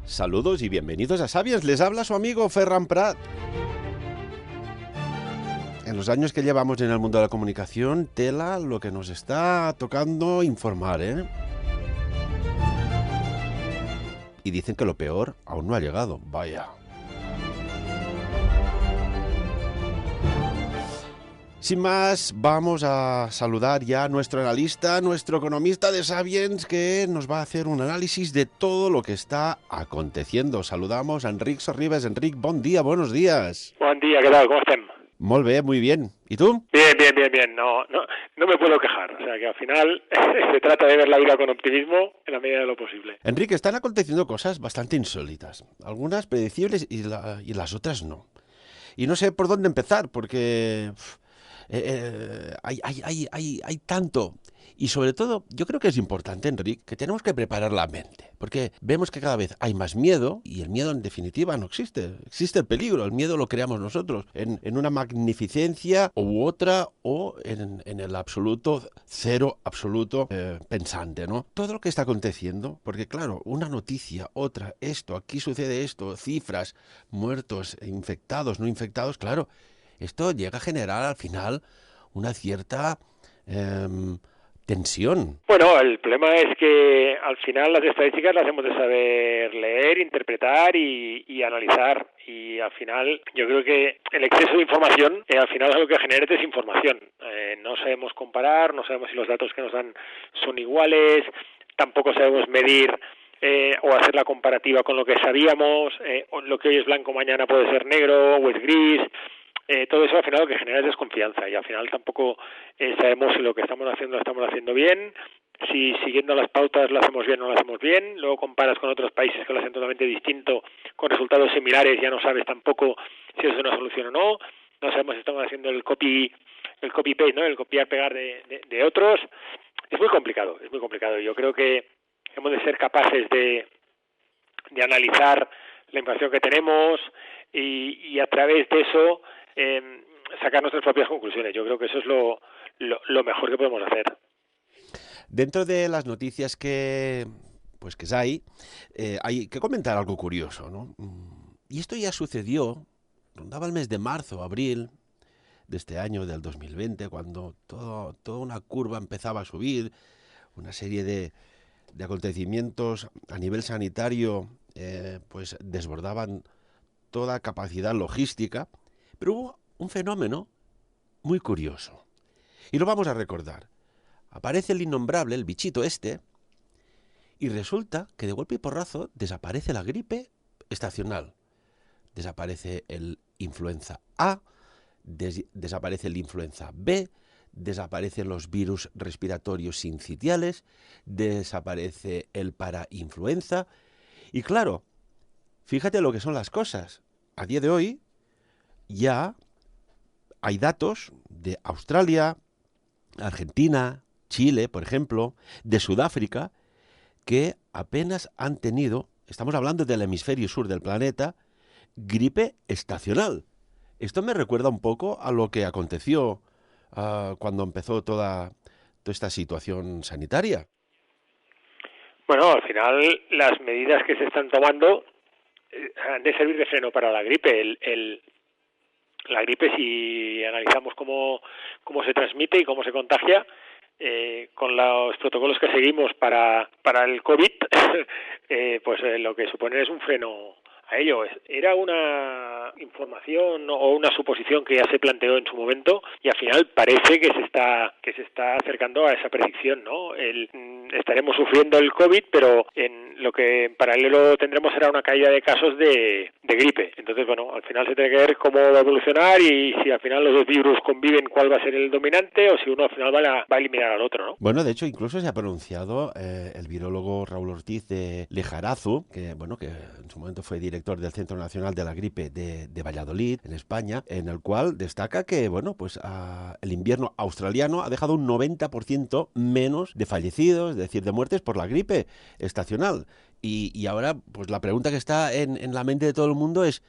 Saludos y bienvenidos a Sapiens. Les habla su amigo Ferran Prat. En los años que llevamos en el mundo de la comunicación, tela lo que nos está tocando informar, ¿eh? Y dicen que lo peor aún no ha llegado. Vaya. Sin más, vamos a saludar ya a nuestro analista, nuestro economista de Sapiens, que nos va a hacer un análisis de todo lo que está aconteciendo. Saludamos a Enric Sorribes. Enric, bon dia, buenos días. Bon dia, què tal? Com estem? Molt bé, muy bien. ¿Y tú? Bien. No me puedo quejar. O sea que al final se trata de ver la vida con optimismo en la medida de lo posible. Enrique, están aconteciendo cosas bastante insólitas. Algunas predecibles y las otras no. Y no sé por dónde empezar, porque hay tanto. Y sobre todo, yo creo que es importante, Enrique, que tenemos que preparar la mente. Porque vemos que cada vez hay más miedo y el miedo en definitiva no existe. Existe el peligro, el miedo lo creamos nosotros. En una magnificencia u otra o en el absoluto, cero absoluto pensante, ¿no? Todo lo que está aconteciendo, porque claro, una noticia, otra, esto, aquí sucede esto, cifras, muertos, infectados, no infectados, claro, esto llega a generar al final una cierta tensión. Bueno, el problema es que al final las estadísticas las hemos de saber leer, interpretar y analizar. Y al final yo creo que el exceso de información al final es lo que genera desinformación. No sabemos comparar, no sabemos si los datos que nos dan son iguales, tampoco sabemos medir o hacer la comparativa con lo que sabíamos, lo que hoy es blanco mañana puede ser negro o es gris. Todo eso al final lo que genera es desconfianza y al final tampoco sabemos si lo que estamos haciendo bien, si siguiendo las pautas lo hacemos bien o no lo hacemos bien. Luego comparas con otros países que lo hacen totalmente distinto, con resultados similares, ya no sabes tampoco si es una solución o no. No sabemos si estamos haciendo el copy-paste, ¿no? El copiar-pegar de otros. Es muy complicado. Yo creo que hemos de ser capaces de analizar la información que tenemos y a través de eso sacar nuestras propias conclusiones. Yo creo que eso es lo mejor que podemos hacer. Dentro de las noticias que hay que comentar algo curioso, ¿no? Y esto ya sucedió, rondaba el mes de marzo, abril de este año, del 2020, cuando toda una curva empezaba a subir, una serie de acontecimientos a nivel sanitario pues desbordaban toda capacidad logística, pero hubo un fenómeno muy curioso. Y lo vamos a recordar. Aparece el innombrable, el bichito este, y resulta que de golpe y porrazo desaparece la gripe estacional. Desaparece el influenza A, desaparece el influenza B, desaparecen los virus respiratorios sincitiales, desaparece el parainfluenza. Y claro, fíjate lo que son las cosas. A día de hoy ya hay datos de Australia, Argentina, Chile, por ejemplo, de Sudáfrica, que apenas han tenido, estamos hablando del hemisferio sur del planeta, gripe estacional. Esto me recuerda un poco a lo que aconteció cuando empezó toda esta situación sanitaria. Bueno, al final las medidas que se están tomando han de servir de freno para la gripe. La gripe, si analizamos cómo se transmite y cómo se contagia, con los protocolos que seguimos para el COVID, pues lo que supone es un freno a ello. Era una información o una suposición que ya se planteó en su momento y al final parece que se está acercando a esa predicción, ¿no? Estaremos sufriendo el COVID, pero en lo que en paralelo tendremos será una caída de casos de gripe. Entonces, bueno, al final se tiene que ver cómo va a evolucionar y si al final los dos virus conviven, cuál va a ser el dominante o si uno al final va a eliminar al otro, ¿no? Bueno, de hecho, incluso se ha pronunciado el virólogo Raúl Ortiz de Lejarazu, que en su momento fue director del Centro Nacional de la Gripe de Valladolid, en España, en el cual destaca que, el invierno australiano ha dejado un 90% menos de fallecidos, es decir, de muertes por la gripe estacional. Y ahora, pues la pregunta que está en la mente de todo el mundo es,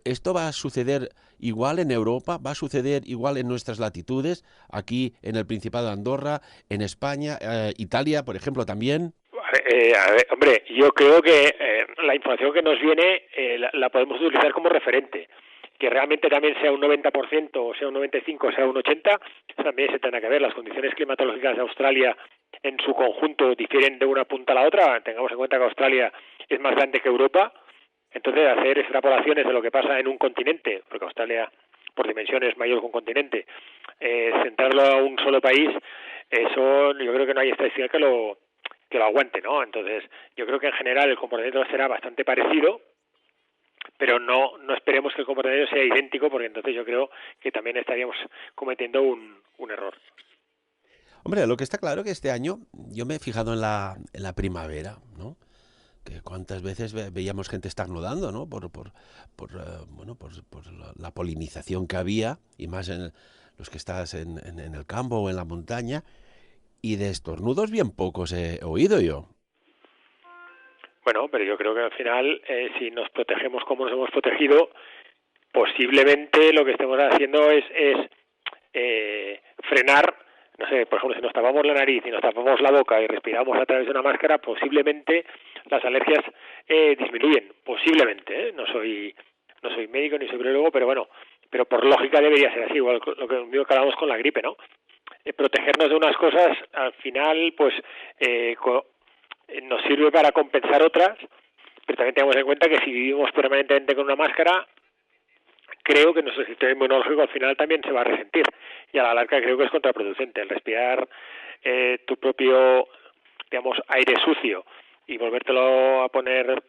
¿esto va a suceder igual en Europa? ¿Va a suceder igual en nuestras latitudes? Aquí en el Principado de Andorra, en España, Italia, por ejemplo, también. A ver, hombre, yo creo que la información que nos viene la podemos utilizar como referente. Que realmente también sea un 90%, o sea un 95%, o sea un 80%, también se tendrá que ver. Las condiciones climatológicas de Australia en su conjunto difieren de una punta a la otra. Tengamos en cuenta que Australia es más grande que Europa, entonces hacer extrapolaciones de lo que pasa en un continente, porque Australia por dimensiones es mayor que un continente, centrarlo a un solo país, eso yo creo que no hay estadística que lo aguante, ¿no? Entonces yo creo que en general el comportamiento será bastante parecido, pero no esperemos que el comportamiento sea idéntico, porque entonces yo creo que también estaríamos cometiendo un error. Hombre, lo que está claro que este año yo me he fijado en la primavera, ¿no? Que cuántas veces veíamos gente estornudando, ¿no? Por la polinización que había, y más en los que estás en el campo o en la montaña, y de estornudos bien pocos he oído yo. Bueno, pero yo creo que al final, si nos protegemos como nos hemos protegido, posiblemente lo que estemos haciendo es frenar, no sé, por ejemplo, si nos tapamos la nariz y nos tapamos la boca y respiramos a través de una máscara, posiblemente las alergias disminuyen, posiblemente, no soy médico ni soy biólogo, pero bueno, pero por lógica debería ser así, igual lo que mismo que hablamos con la gripe, ¿no? Protegernos de unas cosas, al final, pues nos sirve para compensar otras, pero también tenemos en cuenta que si vivimos permanentemente con una máscara, creo que nuestro sistema inmunológico al final también se va a resentir, y a la larga creo que es contraproducente el respirar tu propio, digamos, aire sucio y volvértelo a poner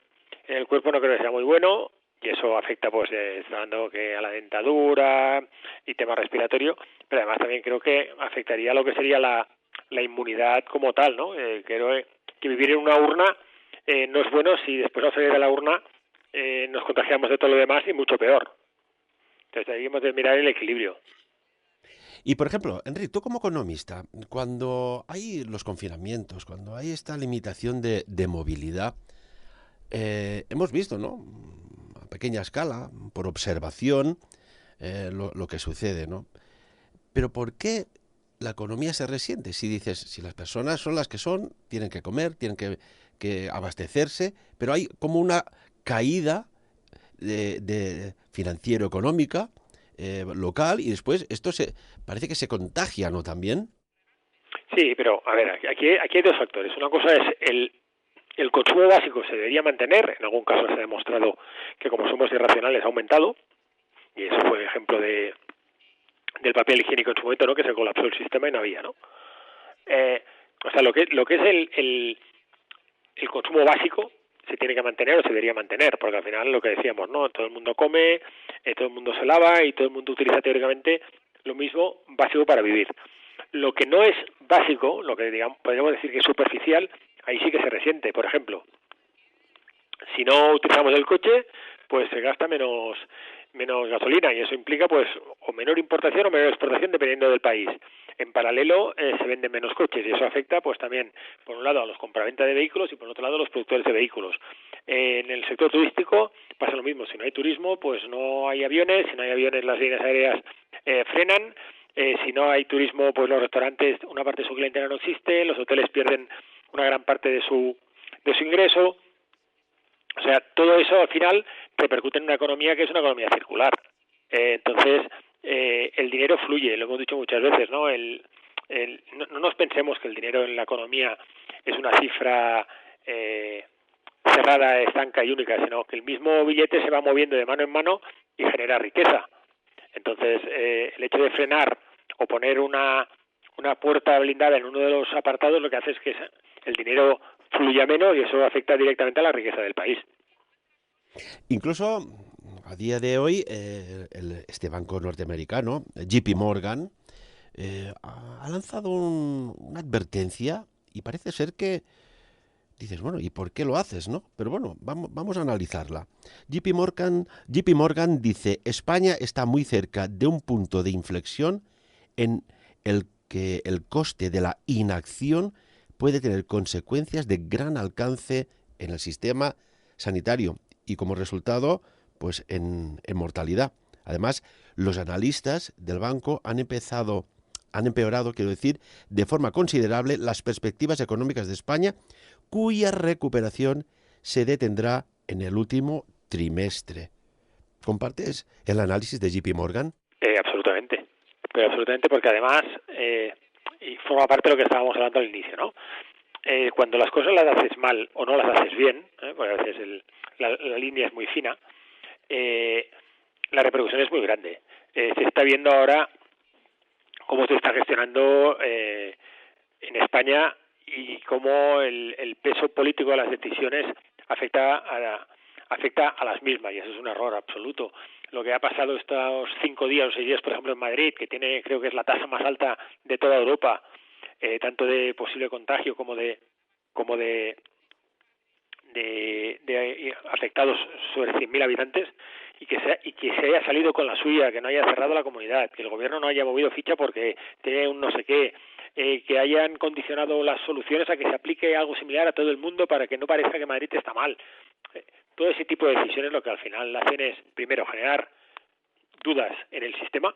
en el cuerpo. No creo que sea muy bueno, y eso afecta, pues, hablando que a la dentadura y tema respiratorio, pero además también creo que afectaría a lo que sería la inmunidad como tal, ¿no? Creo que vivir en una urna no es bueno si después al salir de la urna nos contagiamos de todo lo demás, y mucho peor. Entonces debemos de mirar el equilibrio. Y por ejemplo, Enrique, tú como economista, cuando hay los confinamientos, cuando hay esta limitación de movilidad, hemos visto, ¿no? A pequeña escala, por observación, lo que sucede, ¿no? Pero ¿por qué la economía se resiente? Si dices, si las personas son las que son, tienen que comer, tienen que abastecerse, pero hay como una caída de financiero-económica local, y después esto parece que se contagia, ¿no? También. Sí, pero a ver, aquí hay dos factores. Una cosa es el consumo básico se debería mantener. En algún caso se ha demostrado que como somos irracionales ha aumentado, y eso fue ejemplo del papel higiénico en su momento, ¿no? Que se colapsó el sistema y no había, ¿no? O sea, lo que es el consumo básico se tiene que mantener, o se debería mantener, porque al final lo que decíamos, ¿no? Todo el mundo come, todo el mundo se lava y todo el mundo utiliza teóricamente lo mismo básico para vivir. Lo que no es básico, lo que digamos podríamos decir que es superficial, ahí sí que se resiente. Por ejemplo, si no utilizamos el coche, pues se gasta menos gasolina, y eso implica, pues, o menor importación o menor exportación dependiendo del país. En paralelo se venden menos coches, y eso afecta, pues, también por un lado a los compraventa de vehículos y por otro lado a los productores de vehículos. En el sector turístico pasa lo mismo. Si no hay turismo, pues no hay aviones. Si no hay aviones, las líneas aéreas frenan. Si no hay turismo, pues los restaurantes, una parte de su clientela no existe, los hoteles pierden una gran parte de su ingreso. O sea, todo eso al final repercute en una economía que es una economía circular. Entonces, el dinero fluye, lo hemos dicho muchas veces, ¿no? No nos pensemos que el dinero en la economía es una cifra cerrada, estanca y única, sino que el mismo billete se va moviendo de mano en mano y genera riqueza. Entonces, el hecho de frenar o poner una puerta blindada en uno de los apartados lo que hace es que el dinero fluya menos, y eso afecta directamente a la riqueza del país. Incluso a día de hoy, este banco norteamericano, JP Morgan, ha lanzado una advertencia, y parece ser que dices, bueno, ¿y por qué lo haces, no? Pero bueno, vamos a analizarla. JP Morgan dice, España está muy cerca de un punto de inflexión en el que el coste de la inacción puede tener consecuencias de gran alcance en el sistema sanitario y como resultado, pues en mortalidad. Además, los analistas del banco han empeorado, quiero decir, de forma considerable las perspectivas económicas de España, cuya recuperación se detendrá en el último trimestre. ¿Compartes el análisis de JP Morgan? Absolutamente. Pero absolutamente, porque además y forma parte de lo que estábamos hablando al inicio, ¿no? Cuando las cosas las haces mal o no las haces bien, porque a veces la línea es muy fina, la repercusión es muy grande. Se está viendo ahora cómo se está gestionando en España y cómo el peso político de las decisiones afecta a las mismas, y eso es un error absoluto. Lo que ha pasado estos 5 días o 6 días, por ejemplo, en Madrid, que tiene, creo que es la tasa más alta de toda Europa, tanto de posible contagio como de afectados sobre 100.000 habitantes, y que se haya salido con la suya, que no haya cerrado la comunidad, que el gobierno no haya movido ficha porque tiene un no sé qué, que hayan condicionado las soluciones a que se aplique algo similar a todo el mundo para que no parezca que Madrid está mal. Todo ese tipo de decisiones lo que al final hacen es, primero, generar dudas en el sistema,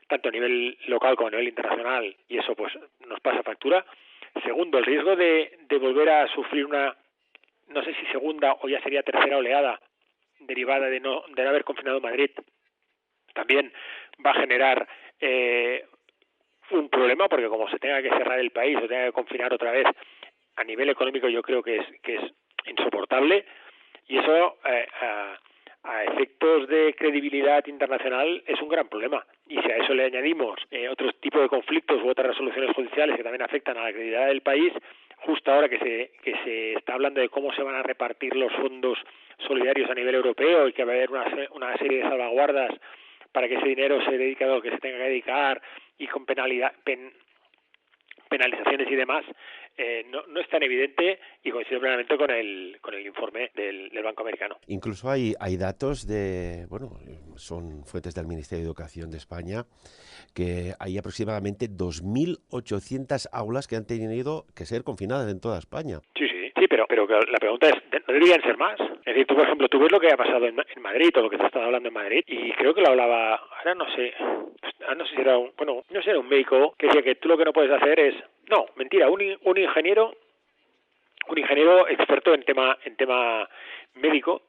tanto a nivel local como a nivel internacional, y eso pues nos pasa factura. Segundo, el riesgo de volver a sufrir una, no sé si segunda o ya sería tercera oleada derivada de no haber confinado Madrid, también va a generar un problema, porque como se tenga que cerrar el país o tenga que confinar otra vez, a nivel económico yo creo que es insoportable, y eso a efectos de credibilidad internacional es un gran problema. Y si a eso le añadimos otros tipos de conflictos u otras resoluciones judiciales que también afectan a la credibilidad del país, justo ahora que se está hablando de cómo se van a repartir los fondos solidarios a nivel europeo y que va a haber una serie de salvaguardas para que ese dinero se dedique a lo que se tenga que dedicar, y con penalizaciones y demás, no es tan evidente, y coincido plenamente con el informe del Banco Americano. Incluso hay datos son fuentes del Ministerio de Educación de España, que hay aproximadamente 2.800 aulas que han tenido que ser confinadas en toda España. Sí, pero la pregunta es, ¿no deberían ser más? Es decir, tú, por ejemplo, tú ves lo que ha pasado en Madrid, o lo que se está hablando en Madrid, y creo que lo hablaba, ahora no sé si era un médico que decía que tú lo que no puedes hacer es, no, mentira, un ingeniero experto en tema médico,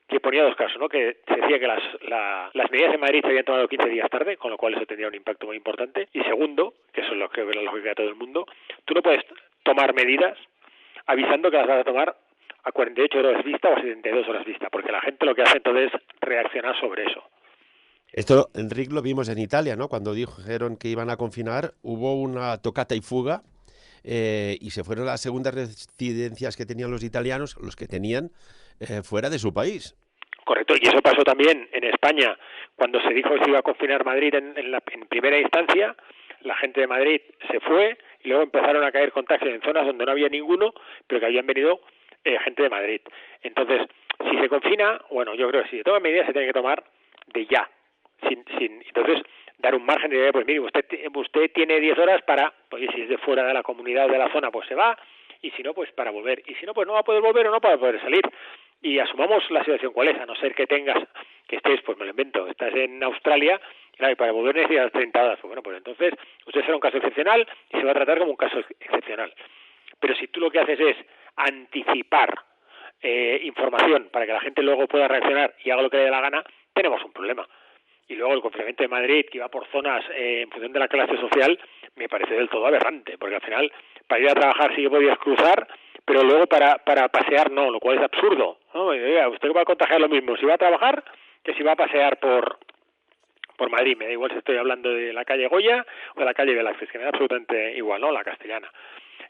que ponía dos casos, ¿no? Que se decía que las medidas en Madrid se habían tomado 15 días tarde, con lo cual eso tendría un impacto muy importante. Y segundo, que eso es lo que ve la lógica de todo el mundo, tú no puedes tomar medidas avisando que las vas a tomar a 48 horas vista o a 72 horas vista, porque la gente lo que hace entonces es reaccionar sobre eso. Esto, Enrique, lo vimos en Italia, ¿no? Cuando dijeron que iban a confinar, hubo una tocata y fuga, y se fueron a las segundas residencias que tenían los italianos, los que tenían fuera de su país. Correcto, y eso pasó también en España, cuando se dijo que se iba a confinar Madrid en primera instancia. La gente de Madrid se fue y luego empezaron a caer contagios en zonas donde no había ninguno, pero que habían venido gente de Madrid. Entonces, si se confina, bueno, yo creo que si se toman medidas se tiene que tomar de ya, entonces dar un margen de, pues mire, usted tiene 10 horas para, pues si es de fuera de la comunidad o de la zona, pues se va, y si no, pues para volver, y si no, pues no va a poder volver o no va a poder salir. Y asumamos la situación cuál es, a no ser que estés, pues me lo invento, estás en Australia, y para volver necesitas 30 horas. Pues bueno, pues entonces usted será un caso excepcional y se va a tratar como un caso excepcional. Pero si tú lo que haces es anticipar información para que la gente luego pueda reaccionar y haga lo que le dé la gana, tenemos un problema. Y luego el confinamiento de Madrid, que iba por zonas en función de la clase social, me parece del todo aberrante, porque al final para ir a trabajar sí que podías cruzar, pero luego para pasear no, lo cual es absurdo, ¿no? Usted va a contagiar lo mismo si va a trabajar que si va a pasear por Madrid. Me da igual si estoy hablando de la calle Goya o de la calle Velázquez, que me da absolutamente igual, ¿no? La Castellana.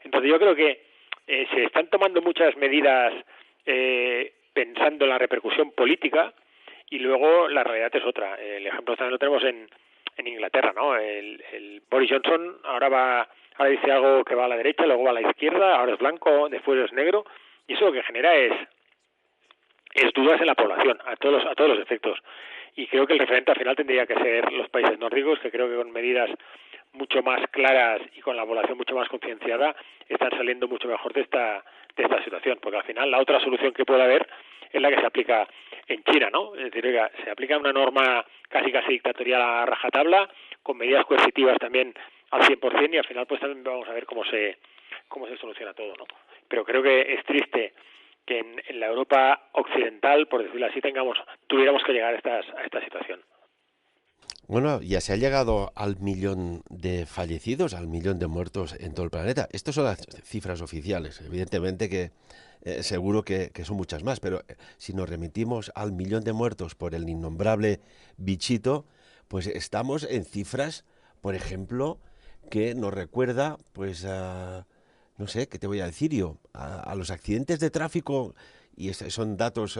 Entonces yo creo que se están tomando muchas medidas pensando en la repercusión política, y luego la realidad es otra. El ejemplo también lo tenemos en Inglaterra, ¿no? El Boris Johnson ahora dice algo que va a la derecha, luego va a la izquierda, ahora es blanco, después es negro, y eso lo que genera es dudas en la población, a todos los efectos. Y creo que el referente al final tendría que ser los países nórdicos, que creo que con medidas mucho más claras y con la población mucho más concienciada están saliendo mucho mejor de esta situación, porque al final la otra solución que puede haber es la que se aplica en China, ¿no? Es decir, oiga, se aplica una norma casi dictatorial a rajatabla, con medidas coercitivas también al 100%, y al final pues también vamos a ver cómo se soluciona todo, ¿no? pero creo que es triste que en la Europa occidental, por decirlo así, tuviéramos que llegar a esta situación. Bueno, ya se ha llegado al 1.000.000 de fallecidos, al 1.000.000 de muertos en todo el planeta. Estas son las cifras oficiales. Evidentemente que seguro que son muchas más, pero si nos remitimos al 1.000.000 de muertos por el innombrable bichito, pues estamos en cifras, por ejemplo, que nos recuerda, pues, no sé, ¿qué te voy a decir yo? A los accidentes de tráfico, y son datos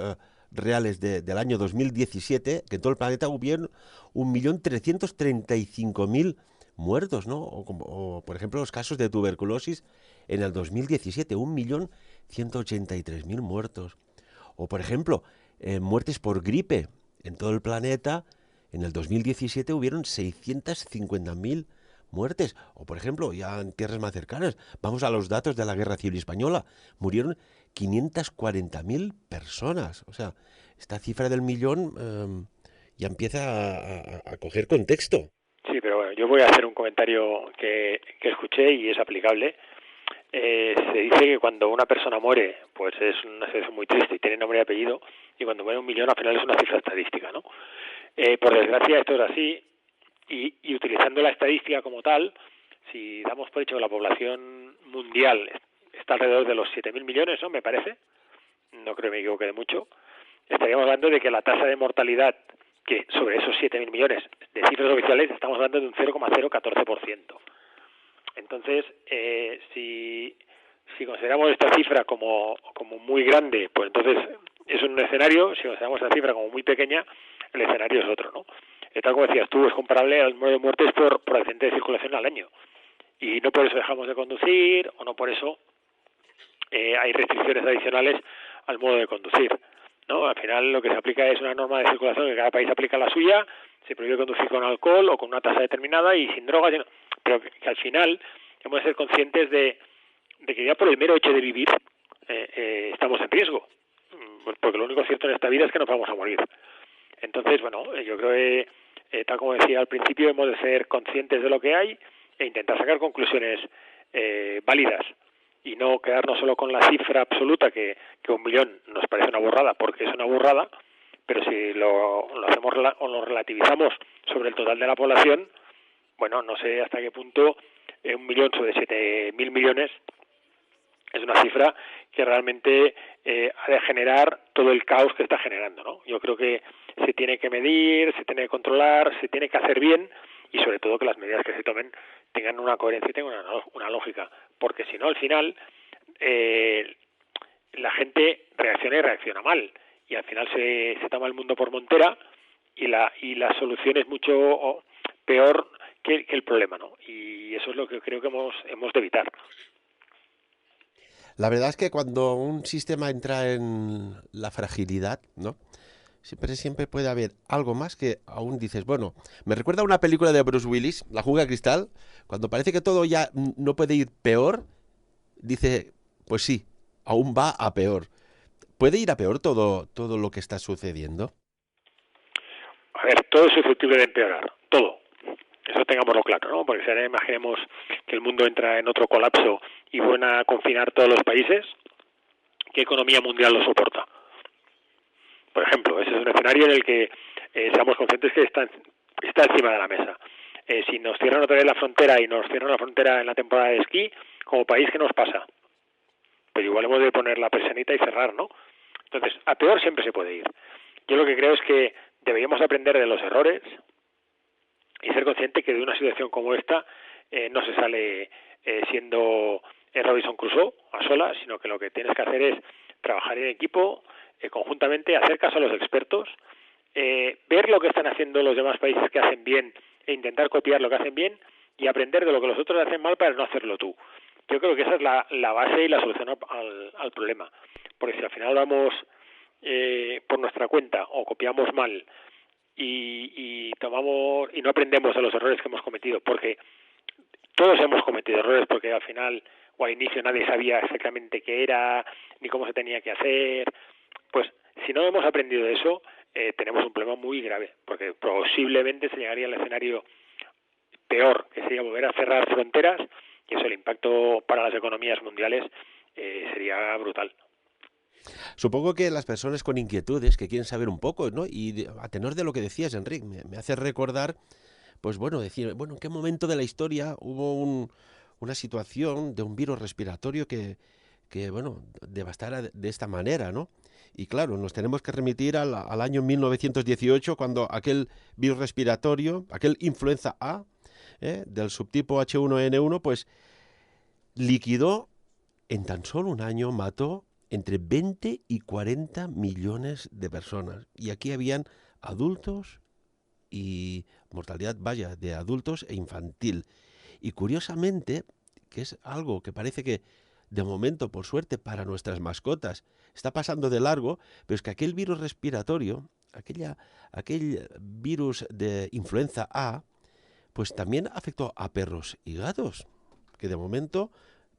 reales del año 2017, que en todo el planeta hubieron 1.335.000 muertos, ¿no? O, por ejemplo, los casos de tuberculosis en el 2017, 1.183.000 muertos. O, por ejemplo, muertes por gripe en todo el planeta, en el 2017 hubieron 650.000 muertes. O, por ejemplo, ya en tierras más cercanas, vamos a los datos de la Guerra Civil Española, murieron 540.000 personas. O sea, esta cifra del millón ya empieza a coger contexto. Sí, pero bueno, yo voy a hacer un comentario que escuché y es aplicable. Se dice que cuando una persona muere, pues es una situación muy triste y tiene nombre y apellido, y cuando muere 1.000.000 al final es una cifra estadística, ¿no? Por desgracia esto es así, y utilizando la estadística como tal, si damos por hecho que la población mundial está alrededor de los 7.000 millones, ¿no? Me parece, no creo que me equivoque de mucho, estaríamos hablando de que la tasa de mortalidad, que sobre esos 7.000 millones de cifras oficiales, estamos hablando de un 0,014%. Entonces, si consideramos esta cifra como muy grande, pues entonces es un escenario. Si consideramos esta cifra como muy pequeña, el escenario es otro, ¿no? Tal como decías tú, es comparable al número de muertes por accidente de circulación al año. Y no por eso dejamos de conducir, o no por eso hay restricciones adicionales al modo de conducir, ¿no? Al final lo que se aplica es una norma de circulación que cada país aplica la suya. Se prohíbe conducir con alcohol o con una tasa determinada y sin drogas, pero que al final hemos de ser conscientes de que ya por el mero hecho de vivir estamos en riesgo, porque lo único cierto en esta vida es que nos vamos a morir. Entonces, bueno, yo creo que, tal como decía al principio, hemos de ser conscientes de lo que hay e intentar sacar conclusiones válidas y no quedarnos solo con la cifra absoluta que 1.000.000 nos parece una burrada, porque es una burrada, pero si lo hacemos o lo relativizamos sobre el total de la población, bueno, no sé hasta qué punto 1.000.000 sobre 7.000 millones es una cifra que realmente ha de generar todo el caos que está generando, ¿no? Yo creo que se tiene que medir, se tiene que controlar, se tiene que hacer bien, y sobre todo que las medidas que se tomen tengan una coherencia y tengan una lógica, porque si no, al final la gente reacciona y reacciona mal, y al final se toma el mundo por montera, y la solución es mucho peor que el problema, ¿no? Y eso es lo que creo que hemos de evitar. La verdad es que cuando un sistema entra en la fragilidad, ¿no? Siempre puede haber algo más que aún dices, bueno, me recuerda a una película de Bruce Willis, La jungla de cristal, cuando parece que todo ya no puede ir peor, dice, pues sí, aún va a peor. ¿Puede ir a peor todo lo que está sucediendo? A ver, todo es susceptible de empeorar, todo. Eso tengámoslo claro, ¿no? Porque si ahora imaginemos que el mundo entra en otro colapso y van a confinar todos los países, ¿qué economía mundial lo soporta? Por ejemplo, ese es un escenario en el que seamos conscientes que está encima de la mesa. Si nos cierran otra vez la frontera y nos cierran la frontera en la temporada de esquí, como país, ¿qué nos pasa? Pero igual hemos de poner la persianita y cerrar, ¿no? Entonces, a peor siempre se puede ir. Yo lo que creo es que deberíamos aprender de los errores y ser consciente que de una situación como esta no se sale siendo Robinson Crusoe a solas, sino que lo que tienes que hacer es trabajar en equipo, conjuntamente, hacer caso a los expertos, ver lo que están haciendo los demás países que hacen bien e intentar copiar lo que hacen bien y aprender de lo que los otros hacen mal para no hacerlo tú. Yo creo que esa es la base y la solución al problema, porque si al final vamos por nuestra cuenta o copiamos mal y tomamos y no aprendemos de los errores que hemos cometido, porque todos hemos cometido errores, porque al final o al inicio nadie sabía exactamente qué era ni cómo se tenía que hacer. Pues si no hemos aprendido de eso, tenemos un problema muy grave, porque posiblemente se llegaría al escenario peor, que sería volver a cerrar fronteras, y eso, el impacto para las economías mundiales sería brutal. Supongo que las personas con inquietudes que quieren saber un poco, ¿no? Y a tenor de lo que decías, Enrique, me hace recordar, pues bueno, decir, bueno, ¿en qué momento de la historia hubo una situación de un virus respiratorio que bueno, devastara de esta manera, ¿no? Y claro, nos tenemos que remitir al año 1918, cuando aquel virus respiratorio, aquel influenza A, del subtipo H1N1, pues liquidó en tan solo un año, mató entre 20 y 40 millones de personas. Y aquí habían adultos y mortalidad, vaya, de adultos e infantil. Y curiosamente, que es algo que parece que de momento, por suerte, para nuestras mascotas está pasando de largo, pero es que aquel virus respiratorio, aquel virus de influenza A, pues también afectó a perros y gatos, que de momento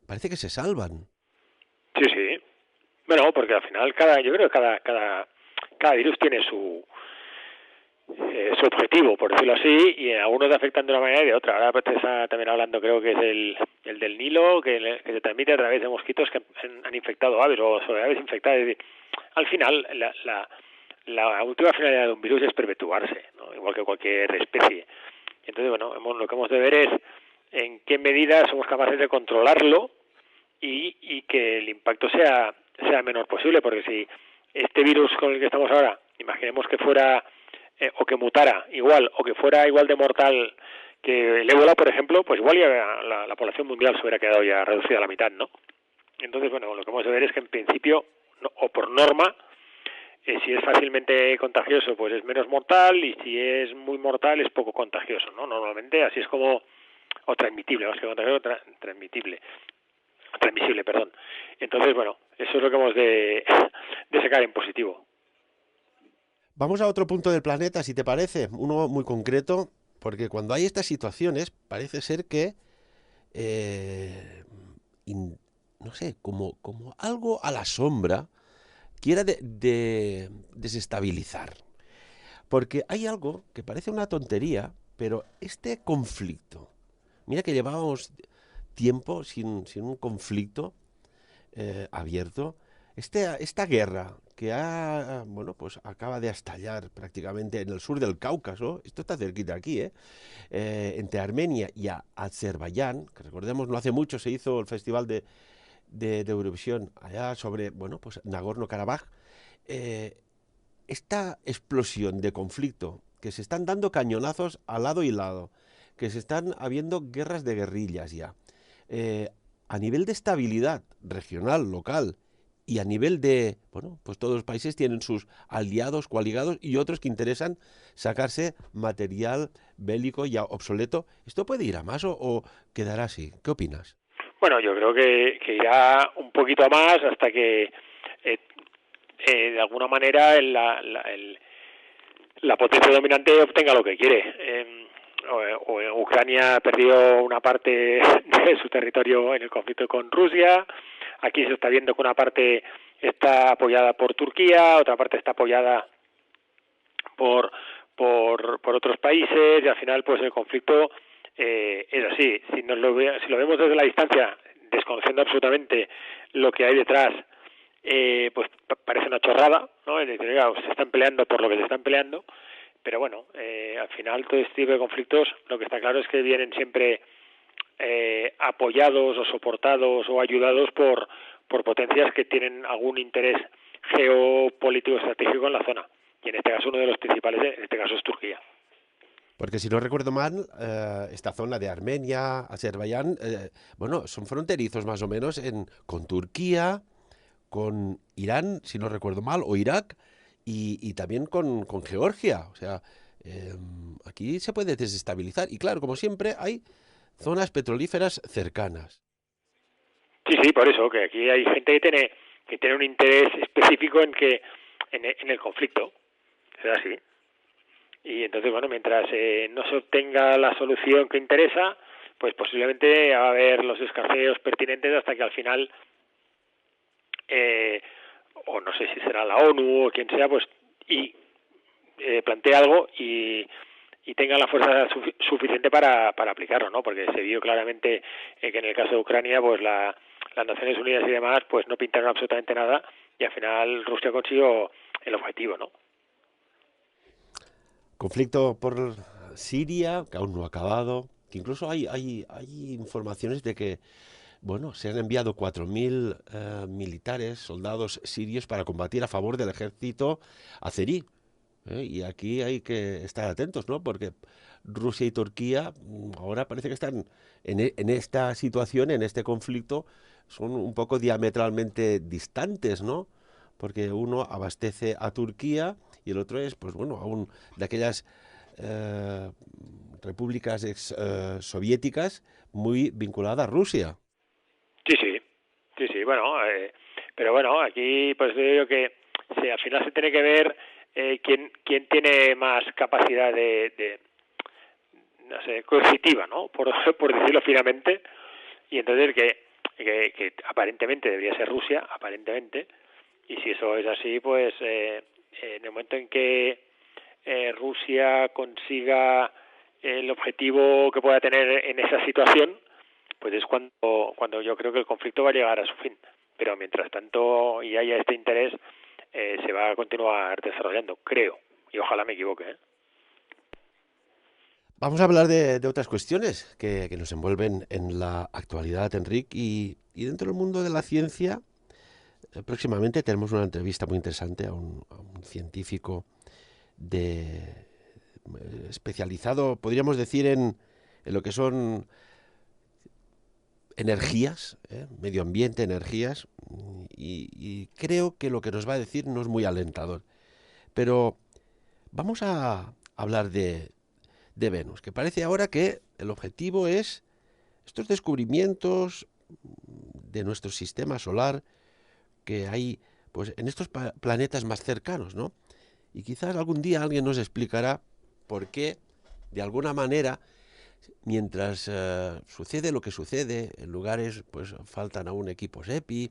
parece que se salvan. Sí, sí. Bueno, porque al final yo creo que cada virus tiene su objetivo, por decirlo así, y a unos te afectan de una manera y de otra. Ahora pues te está también hablando, creo que es el del Nilo, que se transmite a través de mosquitos que han infectado aves o sobre aves infectadas. Es decir, al final, la última finalidad de un virus es perpetuarse, ¿no? Igual que cualquier especie. Entonces, bueno, lo que hemos de ver es en qué medida somos capaces de controlarlo y que el impacto sea menor posible, porque si este virus con el que estamos ahora, imaginemos que fuera o que mutara igual o que fuera igual de mortal que el ébola, por ejemplo, pues igual ya la población mundial se hubiera quedado ya reducida a la mitad, ¿no? Entonces, bueno, lo que vamos a ver es que en principio, no, o por norma, si es fácilmente contagioso, pues es menos mortal, y si es muy mortal, es poco contagioso, ¿no? Normalmente así es como, o transmitible, más que contagioso, transmisible, perdón. Entonces, bueno, eso es lo que hemos de sacar en positivo. Vamos a otro punto del planeta, si te parece, uno muy concreto, porque cuando hay estas situaciones parece ser que, eh, no sé, como algo a la sombra quiera de desestabilizar. Porque hay algo que parece una tontería, pero este conflicto, mira que llevábamos tiempo sin un conflicto abierto. Esta guerra que bueno, pues acaba de estallar prácticamente en el sur del Cáucaso, esto está cerquita aquí, entre Armenia y Azerbaiyán, que recordemos no hace mucho se hizo el festival de Eurovisión allá sobre, bueno, pues Nagorno-Karabaj. eh, esta explosión de conflicto, que se están dando cañonazos al lado y lado, que se están habiendo guerras de guerrillas ya, eh, a nivel de estabilidad regional, local, y a nivel de, bueno, pues todos los países tienen sus aliados, coaligados y otros que interesan sacarse material bélico ya obsoleto. ¿Esto puede ir a más o quedará así? ¿Qué opinas? Bueno, yo creo que irá un poquito a más hasta que de alguna manera la potencia dominante obtenga lo que quiere. Ucrania perdió una parte de su territorio en el conflicto con Rusia. Aquí se está viendo que una parte está apoyada por Turquía, otra parte está apoyada por otros países, y al final pues el conflicto es así. Si lo vemos desde la distancia, desconociendo absolutamente lo que hay detrás, pues parece una chorrada, ¿no? Es decir, se están peleando por lo que se están peleando, pero bueno, al final todo este tipo de conflictos, lo que está claro es que vienen siempre apoyados o soportados o ayudados por potencias que tienen algún interés geopolítico estratégico en la zona, y en este caso uno de los principales, en este caso es Turquía. Porque si no recuerdo mal, esta zona de Armenia, Azerbaiyán, bueno, son fronterizos más o menos con Turquía, con Irán, si no recuerdo mal, o Irak, y también con Georgia. O sea, aquí se puede desestabilizar. Y claro, como siempre, hay zonas petrolíferas cercanas. Sí, sí, por eso, que aquí hay gente que tiene un interés específico en el conflicto, es así. Y entonces, bueno, mientras no se obtenga la solución que interesa, pues posiblemente va a haber los escarceos pertinentes hasta que al final, o no sé si será la ONU o quien sea, pues y plantee algo y tenga la fuerza suficiente para aplicarlo, ¿no? Porque se vio claramente que en el caso de Ucrania, pues la las Naciones Unidas y demás pues no pintaron absolutamente nada y al final Rusia consiguió el objetivo, ¿no? Conflicto por Siria, que aún no ha acabado, que incluso hay informaciones de que, bueno, se han enviado 4.000 militares, soldados sirios para combatir a favor del ejército azerí. Y aquí hay que estar atentos, ¿no? Porque Rusia y Turquía ahora parece que están en esta situación, en este conflicto, son un poco diametralmente distantes, ¿no? Porque uno abastece a Turquía y el otro es, pues bueno, aún de aquellas eh, repúblicas soviéticas muy vinculada a Rusia. Sí, bueno, pero bueno, aquí pues digo que al final se tiene que ver quién tiene más capacidad de no sé, coercitiva, ¿no? Por decirlo finamente, y entonces que aparentemente debería ser Rusia, aparentemente, y si eso es así, pues en el momento en que Rusia consiga el objetivo que pueda tener en esa situación, pues es cuando yo creo que el conflicto va a llegar a su fin. Pero mientras tanto y haya este interés, se va a continuar desarrollando, creo, y ojalá me equivoque, ¿eh? Vamos a hablar de otras cuestiones que nos envuelven en la actualidad, Enric, y dentro del mundo de la ciencia, próximamente tenemos una entrevista muy interesante a un científico especializado, podríamos decir, en lo que son energías, medio ambiente, energías, y creo que lo que nos va a decir no es muy alentador. Pero vamos a hablar de Venus, que parece ahora que el objetivo es estos descubrimientos de nuestro sistema solar que hay pues en estos planetas más cercanos, ¿no? Y quizás algún día alguien nos explicará por qué, de alguna manera, mientras sucede lo que sucede, en lugares pues faltan aún equipos EPI,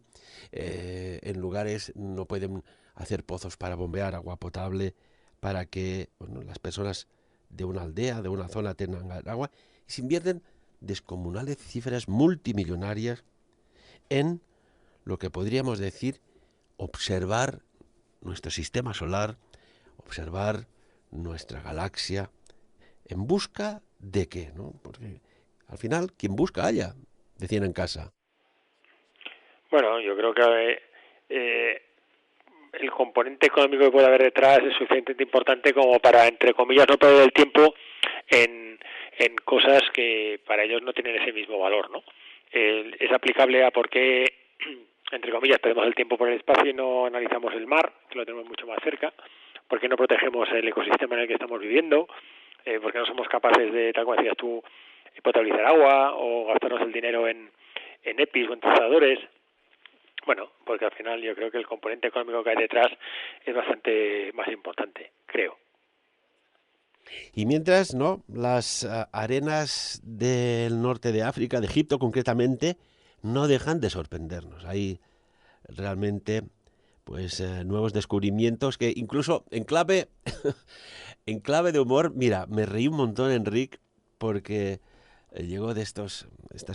en lugares no pueden hacer pozos para bombear agua potable para que bueno, las personas de una aldea, de una zona tengan agua, y se invierten descomunales cifras multimillonarias en lo que podríamos decir observar nuestro sistema solar, observar nuestra galaxia, en busca de qué, ¿no? Porque al final, quien busca halla, decían en casa. Bueno, yo creo que el componente económico que puede haber detrás es suficientemente importante como para, entre comillas, no perder el tiempo en cosas que para ellos no tienen ese mismo valor, ¿no? Es aplicable a por qué, entre comillas, perdemos el tiempo por el espacio y no analizamos el mar, que lo tenemos mucho más cerca, por qué no protegemos el ecosistema en el que estamos viviendo, por qué no somos capaces de, tal como decías tú, potabilizar agua o gastarnos el dinero en EPIs o en trazadores. Bueno, porque al final yo creo que el componente económico que hay detrás es bastante más importante, creo. Y mientras, ¿no? Las arenas del norte de África, de Egipto concretamente, no dejan de sorprendernos. Hay realmente pues nuevos descubrimientos que incluso en clave en clave de humor, mira, me reí un montón, Enric, porque llegó de estas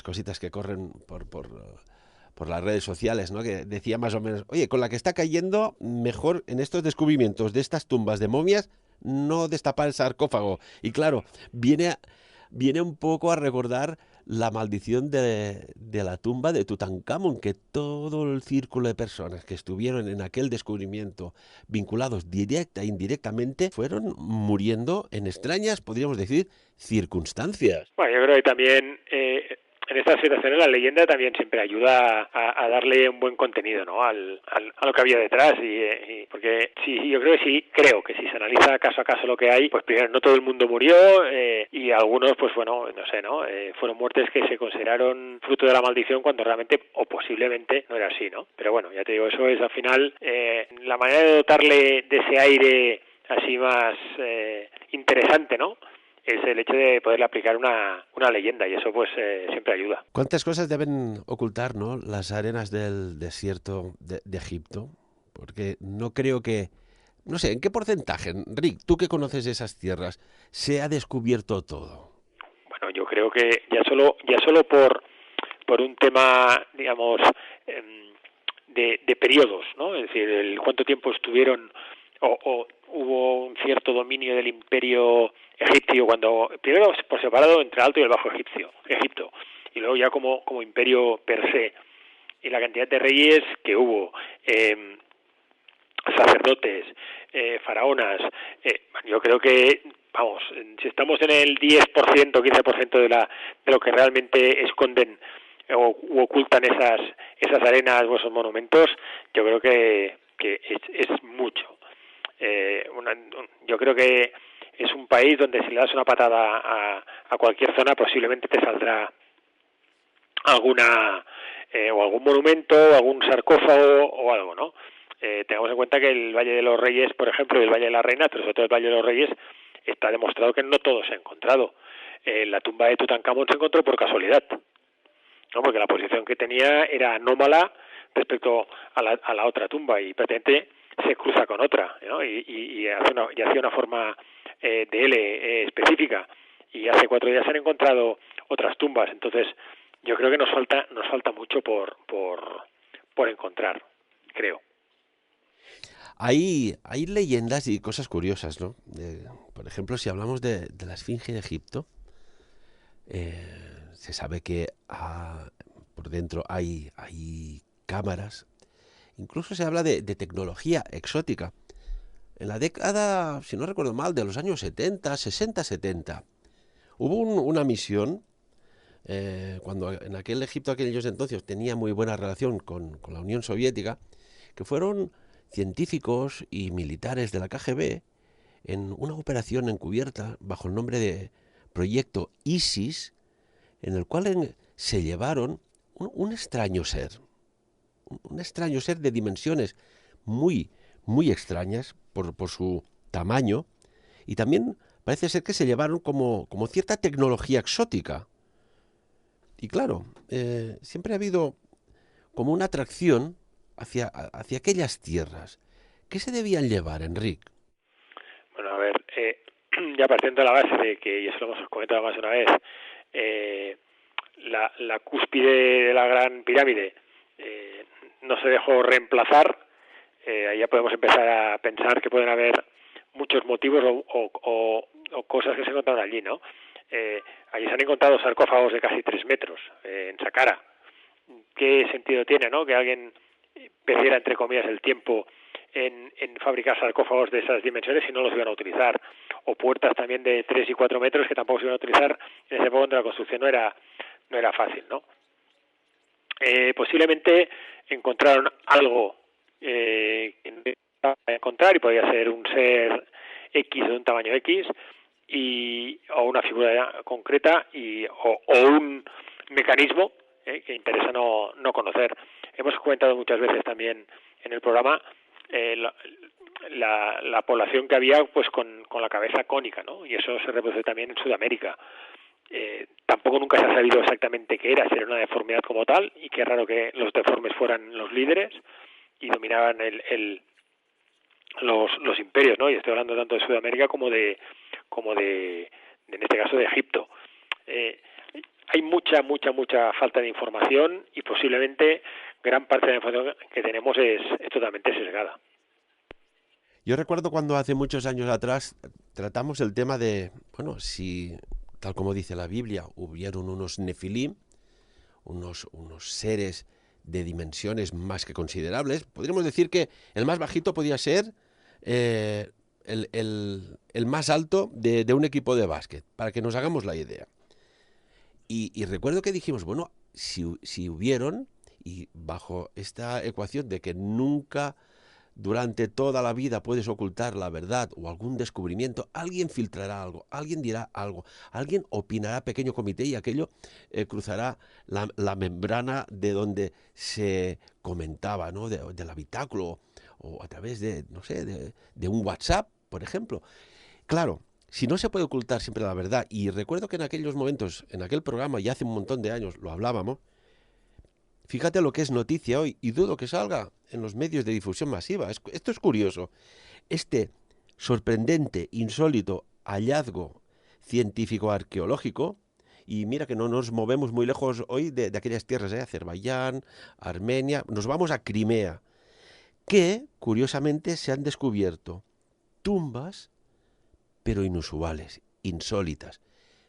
cositas que corren por las redes sociales, ¿no? Que decía más o menos, oye, con la que está cayendo, mejor en estos descubrimientos de estas tumbas de momias, no destapar el sarcófago. Y claro, viene un poco a recordar la maldición de la tumba de Tutankamón, que todo el círculo de personas que estuvieron en aquel descubrimiento, vinculados directa e indirectamente, fueron muriendo en extrañas, podríamos decir, circunstancias. Bueno, yo creo que también en estas situaciones la leyenda también siempre ayuda a darle un buen contenido, ¿no? A lo que había detrás y porque sí, yo creo que si se analiza caso a caso lo que hay, pues primero no todo el mundo murió y algunos pues bueno, no sé, ¿no? Fueron muertes que se consideraron fruto de la maldición cuando realmente o posiblemente no era así, ¿no? Pero bueno, ya te digo, eso es al final la manera de dotarle de ese aire así más interesante, ¿no? Es el hecho de poderle aplicar una leyenda y eso pues siempre ayuda. ¿Cuántas cosas deben ocultar, ¿no? Las arenas del desierto de Egipto? Porque no creo que, no sé, ¿en qué porcentaje, Rick, tú que conoces esas tierras, se ha descubierto todo? Bueno, yo creo que ya solo por un tema, digamos, de periodos, ¿no? Es decir, cuánto tiempo estuvieron o hubo un cierto dominio del imperio egipcio cuando primero por separado entre el Alto y el Bajo Egipto, y luego ya como imperio per se, y la cantidad de reyes que hubo, sacerdotes, faraonas, yo creo que, vamos, si estamos en el 10%, 15% de lo que realmente esconden u ocultan esas arenas o esos monumentos, yo creo que es mucho. Yo creo que es un país donde si le das una patada a cualquier zona posiblemente te saldrá alguna o algún monumento, algún sarcófago o algo, ¿no? Tengamos en cuenta que el Valle de los Reyes, por ejemplo, y el Valle de la Reina, pero sobre todo el Valle de los Reyes, está demostrado que no todo se ha encontrado. La tumba de Tutankamón se encontró por casualidad, ¿no? Porque la posición que tenía era anómala respecto a la otra tumba y prácticamente se cruza con otra, ¿no? y hacía una forma de L específica, y hace 4 días se han encontrado otras tumbas. Entonces yo creo que nos falta mucho por encontrar, creo. Hay leyendas y cosas curiosas, ¿no? Por ejemplo, si hablamos de la Esfinge de Egipto, se sabe que por dentro hay cámaras. Incluso se habla de tecnología exótica. En la década, si no recuerdo mal, de los años 70, 60, 70, hubo una misión, cuando en aquel Egipto, aquellos entonces, tenía muy buena relación con la Unión Soviética, que fueron científicos y militares de la KGB en una operación encubierta bajo el nombre de Proyecto ISIS, en el cual se llevaron un extraño ser. Un extraño ser de dimensiones muy, muy extrañas por su tamaño, y también parece ser que se llevaron como cierta tecnología exótica. Y claro, siempre ha habido como una atracción hacia aquellas tierras. ¿Qué se debían llevar, Enric? Bueno, a ver, ya partiendo de la base de que, y eso lo hemos comentado más de una vez, la cúspide de la Gran Pirámide no se dejó reemplazar, ahí ya podemos empezar a pensar que pueden haber muchos motivos o cosas que se encontraron allí, ¿no? Allí se han encontrado sarcófagos de casi 3 metros en Saqqara. ¿Qué sentido tiene, no, que alguien perdiera, entre comillas, el tiempo en fabricar sarcófagos de esas dimensiones si no los iban a utilizar? O puertas también de 3 y 4 metros que tampoco se iban a utilizar en ese época donde la construcción no era fácil, ¿no? Posiblemente encontraron algo que no iba a encontrar, y podía ser un ser X de un tamaño X, o una figura concreta, o un mecanismo que interesa no conocer. Hemos comentado muchas veces también en el programa la población que había pues con la cabeza cónica, ¿no? Y eso se reproduce también en Sudamérica. Tampoco nunca se ha sabido exactamente qué era, si era una deformidad como tal, y qué raro que los deformes fueran los líderes y dominaban los imperios, ¿no? Y estoy hablando tanto de Sudamérica como de en este caso de Egipto. Hay mucha falta de información, y posiblemente gran parte de la información que tenemos es totalmente sesgada. Yo recuerdo cuando hace muchos años atrás tratamos el tema de, bueno, si, tal como dice la Biblia, hubieron unos nefilim, unos seres de dimensiones más que considerables. Podríamos decir que el más bajito podía ser el más alto de un equipo de básquet, para que nos hagamos la idea. Y recuerdo que dijimos, bueno, si hubieron, y bajo esta ecuación de que nunca durante toda la vida puedes ocultar la verdad o algún descubrimiento, alguien filtrará algo, alguien dirá algo, alguien opinará, pequeño comité, y aquello cruzará la membrana de donde se comentaba, ¿no? Del habitáculo, o a través de, no sé, de un WhatsApp, por ejemplo. Claro, si no se puede ocultar siempre la verdad, y recuerdo que en aquellos momentos, en aquel programa, ya hace un montón de años lo hablábamos, fíjate lo que es noticia hoy, y dudo que salga en los medios de difusión masiva. Esto es curioso. Este sorprendente, insólito hallazgo científico-arqueológico, Y mira que no nos movemos muy lejos hoy de aquellas tierras, Azerbaiyán, Armenia, nos vamos a Crimea, que curiosamente se han descubierto tumbas, pero inusuales, insólitas,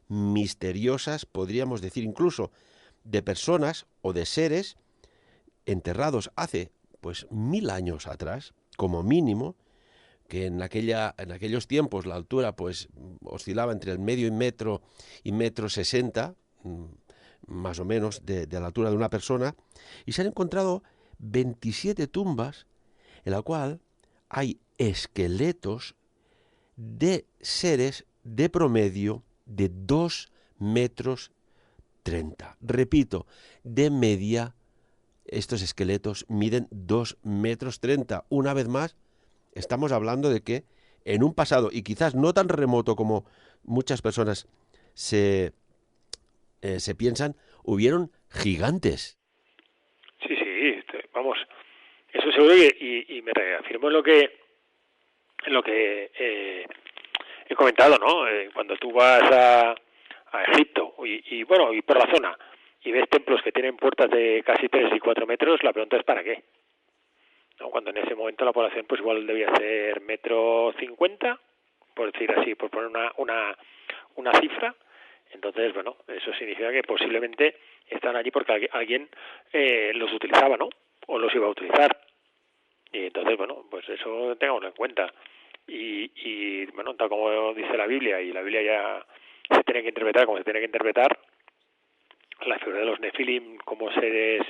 misteriosas, podríamos decir incluso, de personas o de seres enterrados hace pues 1000 años atrás, como mínimo, que en aquellos tiempos la altura pues oscilaba entre el medio y metro 60, más o menos, de la altura de una persona, y se han encontrado 27 tumbas en la cual hay esqueletos de seres de promedio de 2 metros 30. Repito, de media, estos esqueletos miden 2 metros 30. Una vez más, estamos hablando de que en un pasado, y quizás no tan remoto como muchas personas se piensan, hubieron gigantes. Sí, vamos, eso seguro, y me reafirmo en lo que he comentado, ¿no? Cuando tú vas a Egipto y bueno, y por la zona, y ves templos que tienen puertas de casi 3 y 4 metros, la pregunta es ¿para qué? ¿No? Cuando en ese momento la población pues igual debía ser 1,50 m, por decir así, por poner una cifra. Entonces, bueno, eso significa que posiblemente están allí porque alguien los utilizaba, ¿no? O los iba a utilizar. Y entonces, bueno, pues eso tengámoslo en cuenta. Y bueno, tal como dice la Biblia, y la Biblia ya se tiene que interpretar como se tiene que interpretar, la figura de los nefilim como seres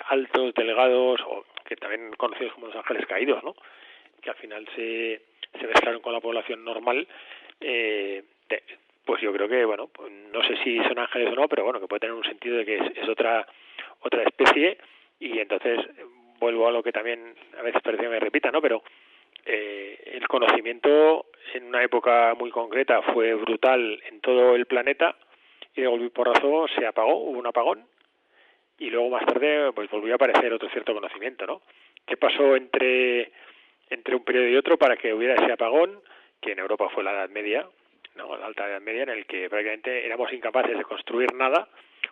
altos, delgados, o que también conocidos como los ángeles caídos, ¿no? Que al final se mezclaron con la población normal, pues yo creo que, bueno, pues no sé si son ángeles o no, pero bueno, que puede tener un sentido de que es otra especie. Y entonces vuelvo a lo que también a veces parece que me repita, ¿no? Pero el conocimiento en una época muy concreta fue brutal en todo el planeta, y de golpe y porrazo se apagó, hubo un apagón, y luego más tarde pues volvió a aparecer otro cierto conocimiento, ¿no? ¿Qué pasó entre un periodo y otro para que hubiera ese apagón, que en Europa fue la Edad Media, ¿no? La Alta Edad Media, en el que prácticamente éramos incapaces de construir nada,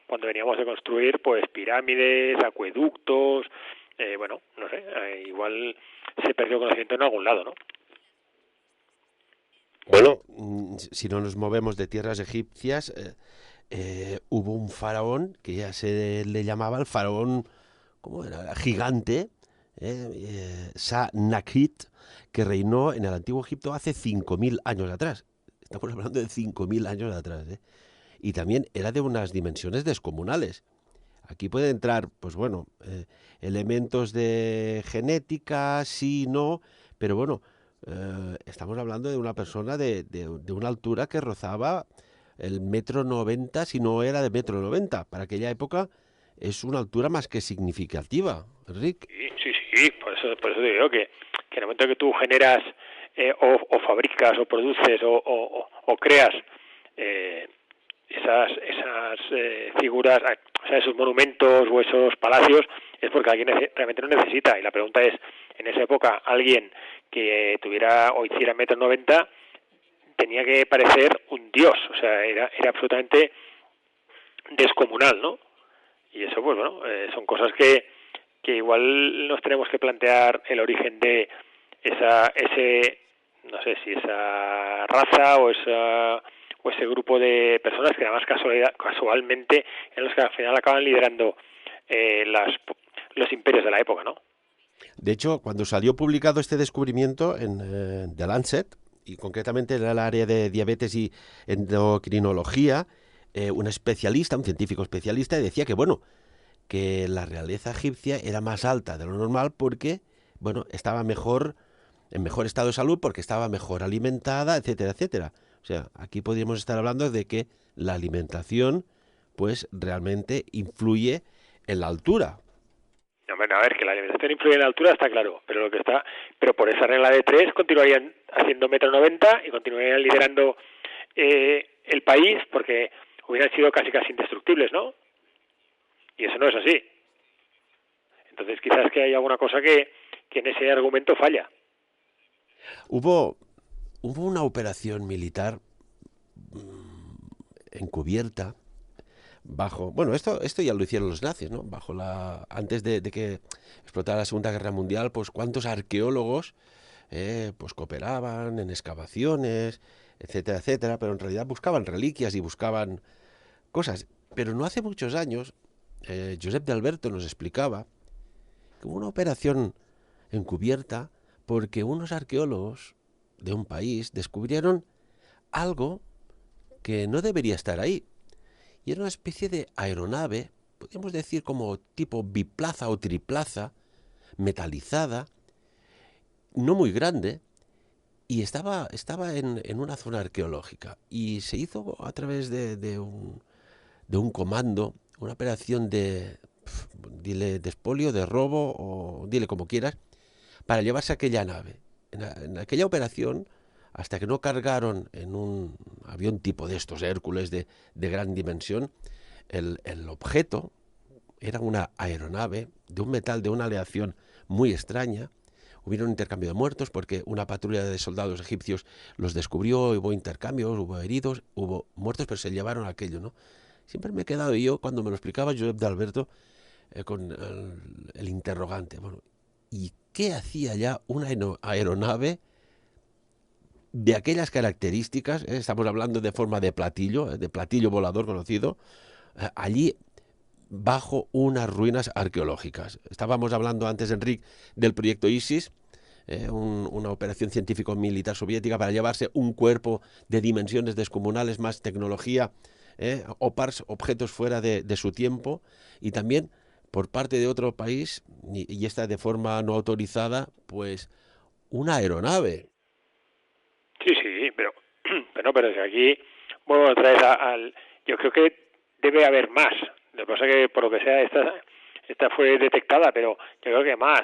cuando veníamos de construir pues pirámides, acueductos, bueno, no sé, igual se perdió conocimiento en algún lado, ¿no? Bueno, si no nos movemos de tierras egipcias, hubo un faraón que ya se le llamaba el faraón, ¿cómo era? Gigante, Sa-Nakht, que reinó en el antiguo Egipto hace 5000 años atrás. Estamos hablando de 5000 años atrás, ¿eh? Y también era de unas dimensiones descomunales. Aquí puede entrar, pues bueno, elementos de genética, sí, no, pero bueno, estamos hablando de una persona de una altura que rozaba el 1,90 m, si no era de 1,90 m. Para aquella época es una altura más que significativa, Rick. Sí, por eso te digo que en el momento que tú generas o fabricas o produces o creas esas figuras, o sea, esos monumentos o esos palacios, es porque alguien realmente lo necesita. Y la pregunta es, en esa época, alguien que tuviera o hiciera 1,90 m tenía que parecer un dios, o sea, era absolutamente descomunal, ¿no? Y eso, pues bueno, son cosas que igual nos tenemos que plantear el origen de no sé si esa raza o ese grupo de personas que además casualmente en los que al final acaban liderando los imperios de la época, ¿no? De hecho, cuando salió publicado este descubrimiento en The Lancet, y concretamente en el área de diabetes y endocrinología, un especialista, un científico especialista, decía que, bueno, que la realeza egipcia era más alta de lo normal porque, bueno, estaba en mejor estado de salud, porque estaba mejor alimentada, etcétera, etcétera. O sea, aquí podríamos estar hablando de que la alimentación, pues, realmente influye en la altura. Bueno, a ver, que la alimentación influye en la altura está claro, pero por esa regla de 3 continuarían haciendo 1,90 m y continuarían liderando el país, porque hubieran sido casi indestructibles, ¿no? Y eso no es así. Entonces quizás que hay alguna cosa que en ese argumento falla. Hubo una operación militar encubierta Bueno, esto ya lo hicieron los nazis, ¿no? Antes de que explotara la Segunda Guerra Mundial, pues cuántos arqueólogos pues cooperaban en excavaciones, etcétera, etcétera, pero en realidad buscaban reliquias y buscaban cosas. Pero no hace muchos años, Josep de Alberto nos explicaba que hubo una operación encubierta porque unos arqueólogos de un país descubrieron algo que no debería estar ahí. Y era una especie de aeronave, podríamos decir como tipo biplaza o triplaza, metalizada, no muy grande, y estaba en una zona arqueológica. Y se hizo a través de un comando, una operación dile, de expolio, de robo, o dile como quieras, para llevarse aquella nave. En aquella operación, hasta que no cargaron en un avión tipo de estos Hércules de gran dimensión, el objeto era una aeronave de un metal de una aleación muy extraña. Hubieron intercambio de muertos porque una patrulla de soldados egipcios los descubrió, hubo intercambios, hubo heridos, hubo muertos, pero se llevaron aquello, ¿no? Siempre me he quedado yo, cuando me lo explicaba Josep de Alberto, con el interrogante. Bueno, ¿y qué hacía ya una aeronave de aquellas características? Estamos hablando de forma de platillo volador conocido, allí bajo unas ruinas arqueológicas. Estábamos hablando antes, Enrique, del proyecto ISIS, una operación científico-militar soviética para llevarse un cuerpo de dimensiones descomunales, más tecnología, objetos fuera de su tiempo, y también por parte de otro país, y esta de forma no autorizada, pues una aeronave. Sí, sí, pero si aquí vuelvo otra vez al... Yo creo que debe haber más. Lo que pasa es que, por lo que sea, esta fue detectada, pero yo creo que más.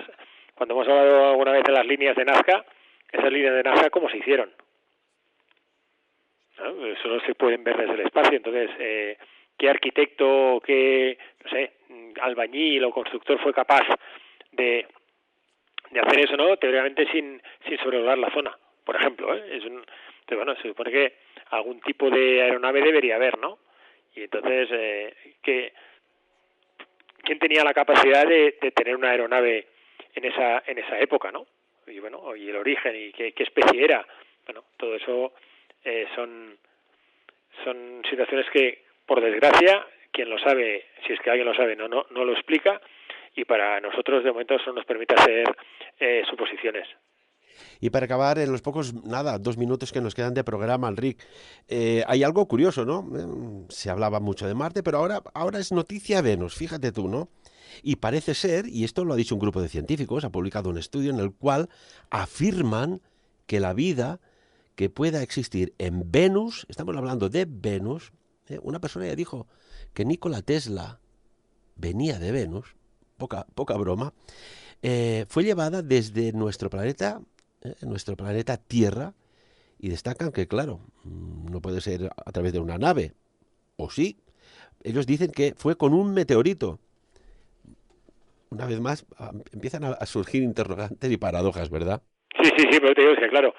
Cuando hemos hablado alguna vez de las líneas de Nazca, esas líneas de Nazca, ¿cómo se hicieron? ¿No? Eso no se pueden ver desde el espacio. Entonces, ¿qué arquitecto, qué, no sé, albañil o constructor fue capaz de hacer eso, ¿no? Teóricamente sin sobrevolar la zona, por ejemplo, ¿eh? Entonces, bueno, se supone que algún tipo de aeronave debería haber, ¿no? Y entonces, ¿quién tenía la capacidad de tener una aeronave en esa época, ¿no? Y bueno, y el origen, y qué especie era. Bueno, todo eso son situaciones que, por desgracia, quien lo sabe, si es que alguien lo sabe, no lo explica, y para nosotros de momento eso nos permite hacer suposiciones. Y para acabar, en los pocos, nada, 2 minutos que nos quedan de programa, Enric, hay algo curioso, ¿no? Se hablaba mucho de Marte, pero ahora es noticia Venus, fíjate tú, ¿no? Y parece ser, y esto lo ha dicho un grupo de científicos, ha publicado un estudio en el cual afirman que la vida que pueda existir en Venus, estamos hablando de Venus, una persona ya dijo que Nikola Tesla venía de Venus, poca broma, fue llevada desde nuestro planeta Tierra, y destacan que, claro, no puede ser a través de una nave, o sí. Ellos dicen que fue con un meteorito. Una vez más, empiezan a surgir interrogantes y paradojas, ¿verdad? Sí, pero te digo que, claro,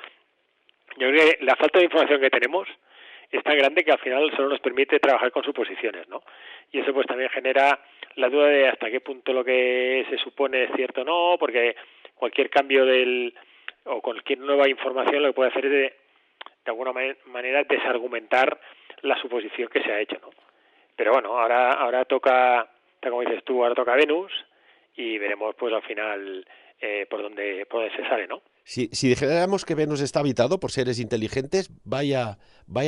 yo creo que la falta de información que tenemos es tan grande que al final solo nos permite trabajar con suposiciones, ¿no? Y eso pues también genera la duda de hasta qué punto lo que se supone es cierto o no, porque cualquier cambio o cualquier nueva información lo que puede hacer es de alguna manera desargumentar la suposición que se ha hecho, ¿no? Pero bueno, ahora toca, como dices tú, ahora toca Venus, y veremos pues al final por dónde se sale, ¿no? Si dijéramos que Venus está habitado por seres inteligentes, vaya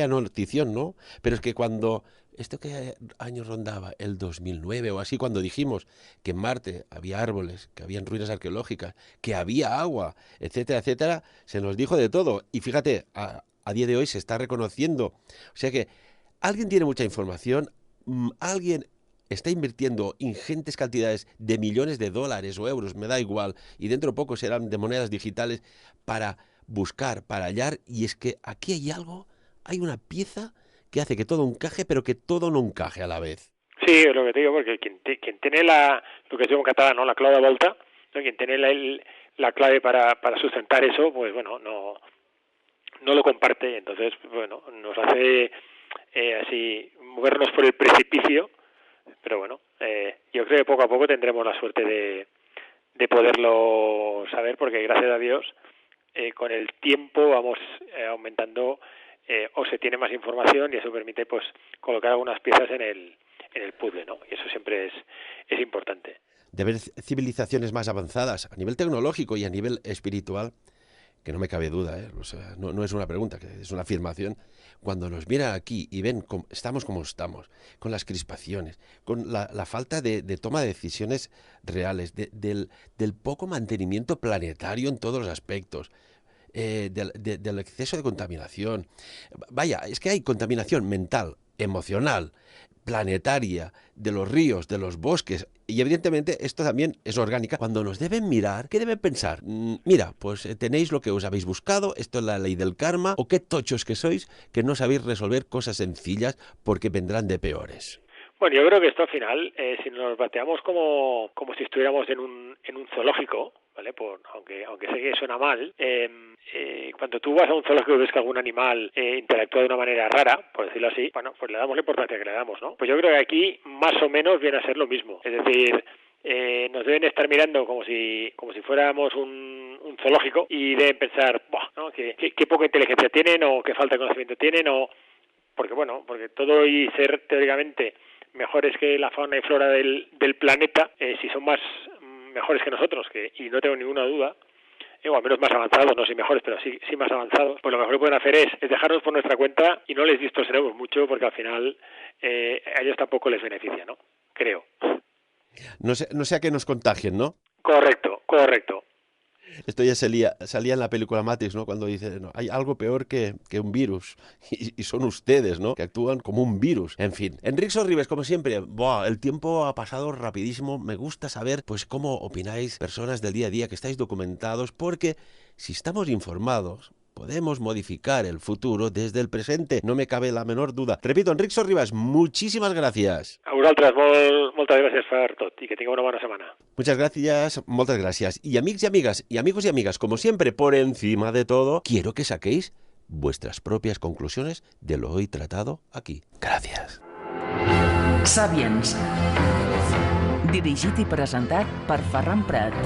notición, ¿no? Pero es que cuando, esto que año rondaba, el 2009 o así, cuando dijimos que en Marte había árboles, que habían ruinas arqueológicas, que había agua, etcétera, etcétera, se nos dijo de todo. Y fíjate, a día de hoy se está reconociendo. O sea que alguien tiene mucha información, alguien está invirtiendo ingentes cantidades de millones de dólares o euros, me da igual, y dentro de poco serán de monedas digitales, para buscar, para hallar, y es que aquí hay una pieza que hace que todo encaje, pero que todo no encaje a la vez. Sí, es lo que te digo, porque quien tiene lo que se llama en catalán, ¿no? La clave de volta, ¿no? Quien tiene la clave para sustentar eso, pues bueno, no lo comparte, entonces, bueno, nos hace así movernos por el precipicio Pero bueno, yo creo que poco a poco tendremos la suerte de poderlo saber, porque gracias a Dios con el tiempo vamos aumentando o se tiene más información y eso permite pues colocar algunas piezas en el puzzle, ¿no? Y eso siempre es importante. De ver civilizaciones más avanzadas a nivel tecnológico y a nivel espiritual, que no me cabe duda, o sea, no es una pregunta, que es una afirmación. Cuando nos miran aquí y ven cómo estamos, con las crispaciones, con la falta de toma de decisiones reales, del poco mantenimiento planetario en todos los aspectos, del exceso de contaminación. Vaya, es que hay contaminación mental, emocional, planetaria, de los ríos, de los bosques, y evidentemente esto también es orgánica. Cuando nos deben mirar, ¿qué deben pensar? Mira, pues tenéis lo que os habéis buscado, esto es la ley del karma, o qué tochos que sois, que no sabéis resolver cosas sencillas porque vendrán de peores. Bueno, yo creo que esto al final, si nos bateamos como si estuviéramos en un zoológico, ¿vale? Aunque sé que suena mal, cuando tú vas a un zoológico y ves que algún animal interactúa de una manera rara, por decirlo así, bueno, pues le damos la importancia que le damos, ¿no? Pues yo creo que aquí más o menos viene a ser lo mismo. Es decir, nos deben estar mirando como si fuéramos un zoológico y deben pensar, ¿no? qué poca inteligencia tienen o qué falta de conocimiento tienen porque todo y ser teóricamente mejores que la fauna y flora del planeta, si son mejores que nosotros, y no tengo ninguna duda, o al menos más avanzados, no sé mejores, pero sí más avanzados, pues lo mejor que pueden hacer es dejarnos por nuestra cuenta y no les distorsionemos mucho, porque al final a ellos tampoco les beneficia, ¿no? Creo. No sea que nos contagien, ¿no? Correcto. Esto ya salía en la película Matrix, ¿no? Cuando dice, no, hay algo peor que un virus. Y son ustedes, ¿no? Que actúan como un virus. En fin. Enric Sorribes, como siempre, el tiempo ha pasado rapidísimo. Me gusta saber, pues, cómo opináis personas del día a día, que estáis documentados, porque si estamos informados, podemos modificar el futuro desde el presente. No me cabe la menor duda. Repito, Enric Sorribes, muchísimas gracias. A vosaltres, moltes gràcies per tot i que tingueu una bona setmana. Muchas gracias, muchas gracias. Y amics y amigas, y amigos y amigas, como siempre, por encima de todo, quiero que saquéis vuestras propias conclusiones de lo hoy tratado aquí. Gracias. Sapiens. Dirigit i presentat per Ferran Prat.